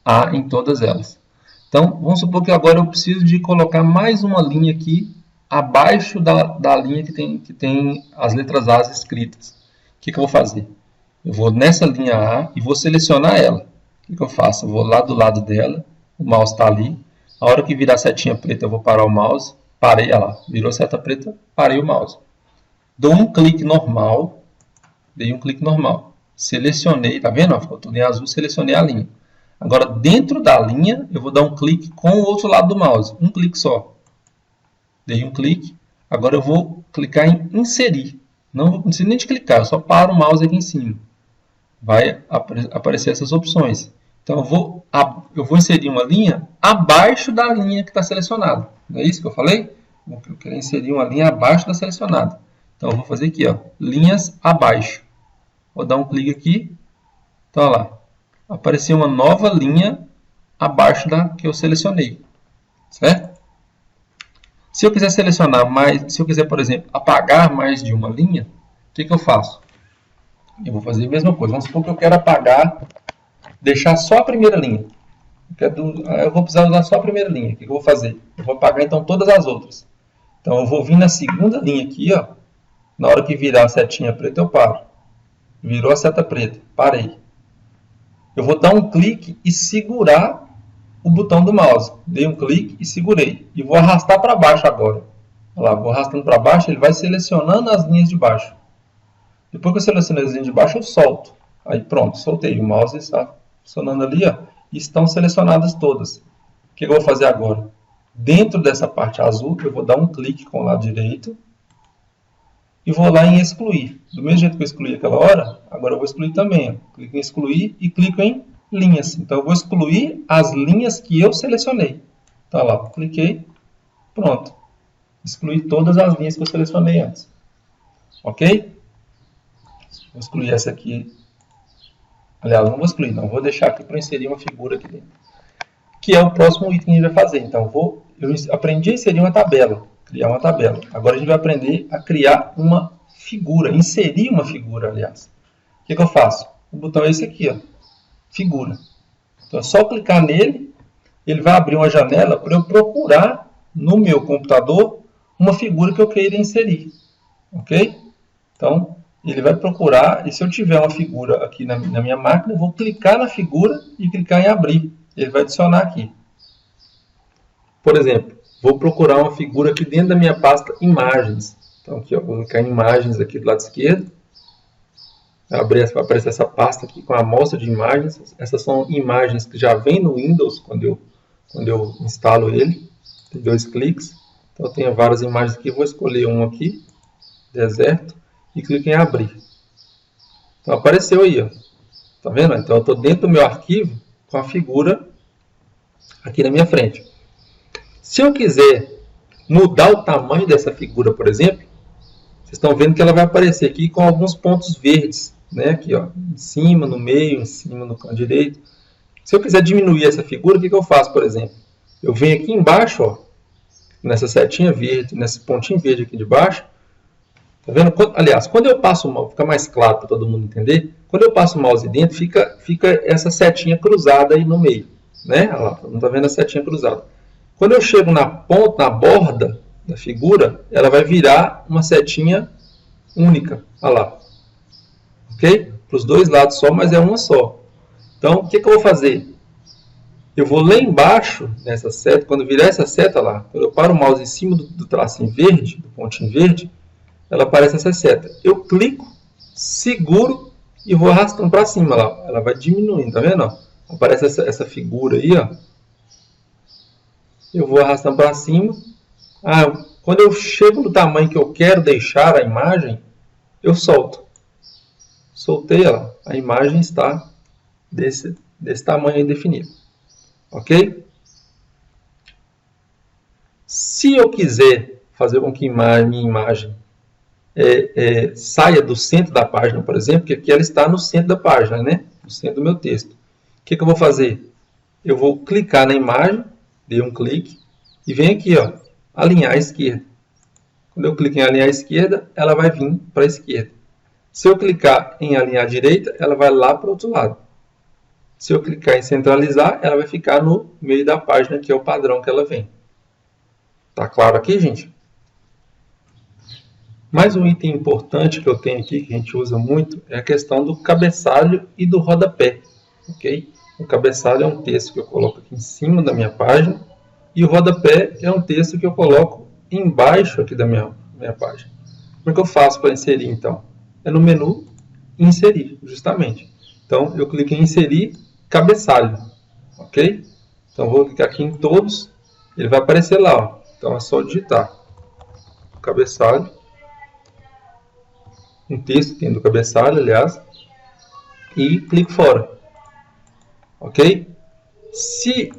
A em todas elas. Então, vamos supor que agora eu preciso de colocar mais uma linha aqui abaixo da linha que tem as letras A escritas. O que eu vou fazer? Eu vou nessa linha A e vou selecionar ela. O que eu faço? Eu vou lá do lado dela, o mouse está ali. A hora que virar a setinha preta, eu vou parar o mouse. Parei, olha lá, virou seta preta, parei o mouse. Dou um clique normal, dei um clique normal. Selecionei, tá vendo? Ficou tudo em azul, selecionei a linha. Agora, dentro da linha, eu vou dar um clique com o outro lado do mouse. Um clique só. Dei um clique. Agora eu vou clicar em inserir. Não preciso nem de clicar, eu só paro o mouse aqui em cima. Vai aparecer essas opções. Então, eu vou inserir uma linha abaixo da linha que está selecionada. Não é isso que eu falei? Eu quero inserir uma linha abaixo da selecionada. Então, eu vou fazer aqui, ó, linhas abaixo. Vou dar um clique aqui. Então, olha lá. Apareceu uma nova linha abaixo da que eu selecionei. Certo? Se eu quiser selecionar mais, se eu quiser, por exemplo, apagar mais de uma linha, o que eu faço? Eu vou fazer a mesma coisa. Vamos supor que eu quero apagar, deixar só a primeira linha. Eu vou precisar usar só a primeira linha. O que eu vou fazer? Eu vou apagar então todas as outras. Então eu vou vir na segunda linha aqui, ó. Na hora que virar a setinha preta, eu paro. Virou a seta preta, parei. Eu vou dar um clique e segurar o botão do mouse. Dei um clique e segurei. E vou arrastar para baixo agora. Olha lá, vou arrastando para baixo, ele vai selecionando as linhas de baixo. Depois que eu selecionei as linhas de baixo, eu solto. Aí pronto, soltei. O mouse está funcionando ali, ó, e estão selecionadas todas. O que eu vou fazer agora? Dentro dessa parte azul, eu vou dar um clique com o lado direito e vou lá em excluir. Do mesmo jeito que eu excluí aquela hora, agora eu vou excluir também. Ó. Clico em excluir e clico em linhas. Então eu vou excluir as linhas que eu selecionei. Então lá, cliquei, pronto. Excluí todas as linhas que eu selecionei antes. Ok? Vou excluir essa aqui. Aliás, não vou excluir, não. Vou deixar aqui para inserir uma figura aqui dentro. Que é o próximo item que a gente vai fazer. Então, eu aprendi a inserir uma tabela. Criar uma tabela. Agora a gente vai aprender a criar uma figura. Inserir uma figura, aliás. O que eu faço? O botão é esse aqui, ó. Figura. Então, é só clicar nele. Ele vai abrir uma janela para eu procurar no meu computador uma figura que eu queira inserir. Ok? Então, ele vai procurar, e se eu tiver uma figura aqui na minha máquina, eu vou clicar na figura e clicar em abrir. Ele vai adicionar aqui. Por exemplo, vou procurar uma figura aqui dentro da minha pasta imagens. Então aqui, ó, vou clicar em imagens aqui do lado esquerdo. Vai aparecer essa pasta aqui com a amostra de imagens. Essas são imagens que já vem no Windows quando eu instalo ele. Tem 2 cliques. Então eu tenho várias imagens aqui. Vou escolher uma aqui, deserto. E clico em abrir. Então apareceu aí, ó. Tá vendo? Então eu estou dentro do meu arquivo com a figura aqui na minha frente. Se eu quiser mudar o tamanho dessa figura, por exemplo, vocês estão vendo que ela vai aparecer aqui com alguns pontos verdes, né? Aqui, ó, em cima, no meio, em cima, no canto direito. Se eu quiser diminuir essa figura, o que eu faço, por exemplo? Eu venho aqui embaixo, ó, nessa setinha verde, nesse pontinho verde aqui de baixo. Tá vendo? Aliás, quando eu passo o mouse, fica mais claro para todo mundo entender, quando eu passo o mouse dentro, fica essa setinha cruzada aí no meio. Né? Olha lá, não está vendo a setinha cruzada. Quando eu chego na ponta, na borda da figura, ela vai virar uma setinha única. Olha lá. Ok? Para os dois lados só, mas é uma só. Então, o que eu vou fazer? Eu vou lá embaixo, nessa seta, quando virar essa seta lá, quando eu paro o mouse em cima do tracinho verde, do pontinho verde, ela aparece essa seta. Eu clico, seguro e vou arrastando para cima. Ela vai diminuindo, tá vendo? Aparece essa figura aí, ó. Eu vou arrastando para cima. Quando eu chego no tamanho que eu quero deixar a imagem, eu solto. Soltei ela. A imagem está desse tamanho aí definido. Ok? Se eu quiser fazer com que minha imagem saia do centro da página, por exemplo, porque aqui ela está no centro da página, né? No centro do meu texto. que eu vou fazer? Eu vou clicar na imagem, dei um clique, e vem aqui, ó, alinhar à esquerda. Quando eu clico em alinhar à esquerda, ela vai vir para a esquerda. Se eu clicar em alinhar à direita, ela vai lá para o outro lado. Se eu clicar em centralizar, ela vai ficar no meio da página, que é o padrão que ela vem. Tá claro aqui, gente? Mais um item importante que eu tenho aqui, que a gente usa muito, é a questão do cabeçalho e do rodapé. Okay? O cabeçalho é um texto que eu coloco aqui em cima da minha página, e o rodapé é um texto que eu coloco embaixo aqui da minha página. Como é que eu faço para inserir, então? É no menu Inserir, justamente. Então, eu clico em Inserir Cabeçalho. Ok? Então, vou clicar aqui em Todos. Ele vai aparecer lá. Ó. Então, é só digitar Cabeçalho. Um texto dentro do cabeçalho, aliás. E clico fora. Ok? Se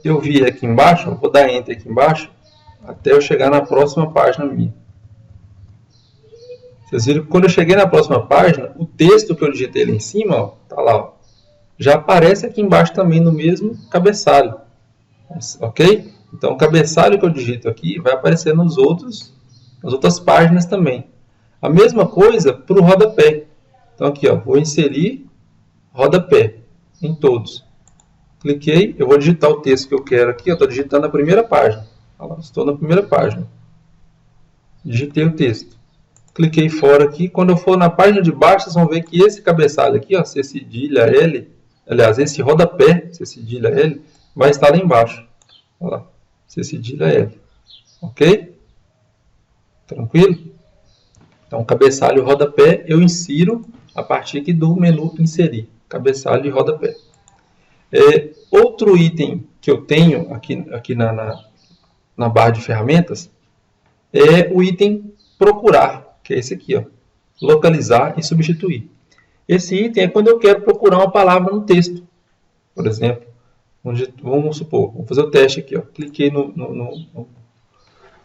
eu vir aqui embaixo, eu vou dar Enter aqui embaixo, até eu chegar na próxima página minha. Vocês viram que quando eu cheguei na próxima página, o texto que eu digitei ali em cima, ó, tá lá, ó, já aparece aqui embaixo também no mesmo cabeçalho. Ok? Então, o cabeçalho que eu digito aqui vai aparecer nas outras páginas também. A mesma coisa para o rodapé. Então, aqui, ó, vou inserir rodapé em todos. Cliquei, eu vou digitar o texto que eu quero aqui. Eu estou digitando a primeira página. Olha lá, estou na primeira página. Digitei o texto. Cliquei fora aqui. Quando eu for na página de baixo, vocês vão ver que esse cabeçalho aqui, ó, C cedilha L, aliás, esse rodapé, C cedilha L, vai estar lá embaixo. Olha lá, C cedilha L. Ok? Tranquilo? Então, cabeçalho e rodapé eu insiro a partir aqui do menu Inserir. Cabeçalho e rodapé. Outro item que eu tenho aqui na barra de ferramentas é o item Procurar, que é esse aqui, ó, localizar e substituir. Esse item é quando eu quero procurar uma palavra no texto. Por exemplo, vamos supor, vou fazer o teste aqui. Ó, cliquei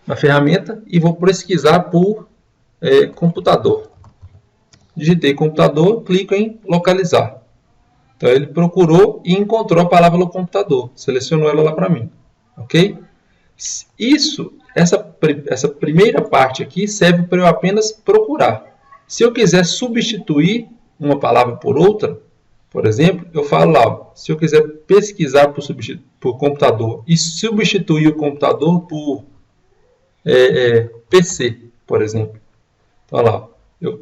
na ferramenta e vou pesquisar por computador. Digitei computador, clico em localizar. Então, ele procurou e encontrou a palavra no computador. Selecionou ela lá para mim. Ok? Essa primeira parte aqui serve para eu apenas procurar. Se eu quiser substituir uma palavra por outra, por exemplo, eu falo lá, ó, se eu quiser pesquisar por computador e substituir o computador por PC, por exemplo. Então, olha lá,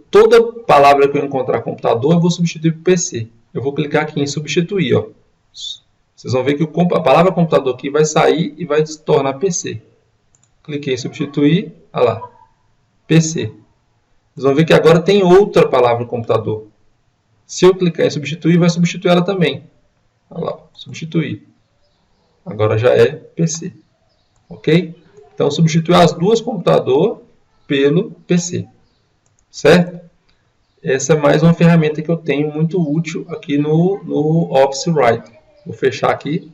toda palavra que eu encontrar computador, eu vou substituir por PC. Eu vou clicar aqui em substituir. Ó. Vocês vão ver que a palavra computador aqui vai sair e vai se tornar PC. Cliquei em substituir, olha lá, PC. Vocês vão ver que agora tem outra palavra computador. Se eu clicar em substituir, vai substituir ela também. Olha lá, substituir. Agora já é PC. Ok? Então, substituir as duas computador pelo PC. Certo? Essa é mais uma ferramenta que eu tenho muito útil aqui no Office Writer. Vou fechar aqui.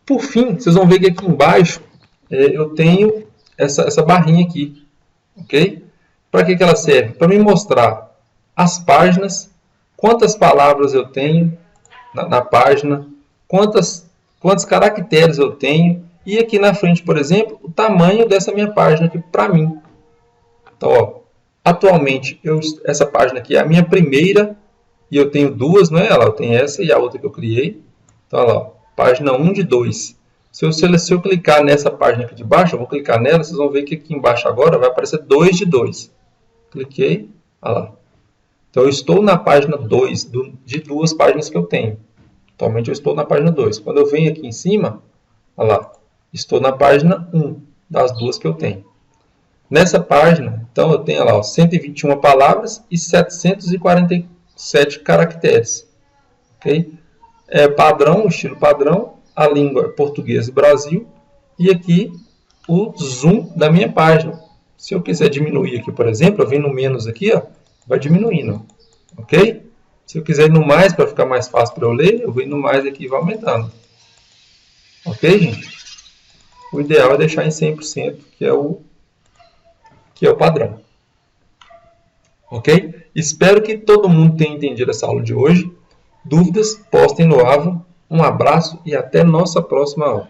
Por fim, vocês vão ver que aqui embaixo eu tenho essa barrinha aqui. Ok? Para que ela serve? Para me mostrar as páginas, quantas palavras eu tenho na página, quantos caracteres eu tenho, e aqui na frente, por exemplo, o tamanho dessa minha página aqui para mim. Então, ó, atualmente, essa página aqui é a minha primeira, e eu tenho duas, não é? Eu tenho essa e a outra que eu criei. Então, olha lá, página 1 de 2. Se eu clicar nessa página aqui de baixo, eu vou clicar nela, vocês vão ver que aqui embaixo agora vai aparecer 2 de 2. Cliquei, olha lá. Então, eu estou na página 2 de duas páginas que eu tenho. Atualmente, eu estou na página 2. Quando eu venho aqui em cima, olha lá, estou na página 1 das duas que eu tenho. Nessa página, então, eu tenho lá, ó, 121 palavras e 747 caracteres. Okay? Padrão, estilo padrão, a língua português Brasil, e aqui o zoom da minha página. Se eu quiser diminuir aqui, por exemplo, eu venho no menos aqui, ó, vai diminuindo. Ok? Se eu quiser ir no mais, para ficar mais fácil para eu ler, eu venho no mais aqui e vai aumentando. Ok, gente? O ideal é deixar em 100%, que é o padrão. Ok? Espero que todo mundo tenha entendido essa aula de hoje. Dúvidas? Postem no Avon. Um abraço e até nossa próxima aula.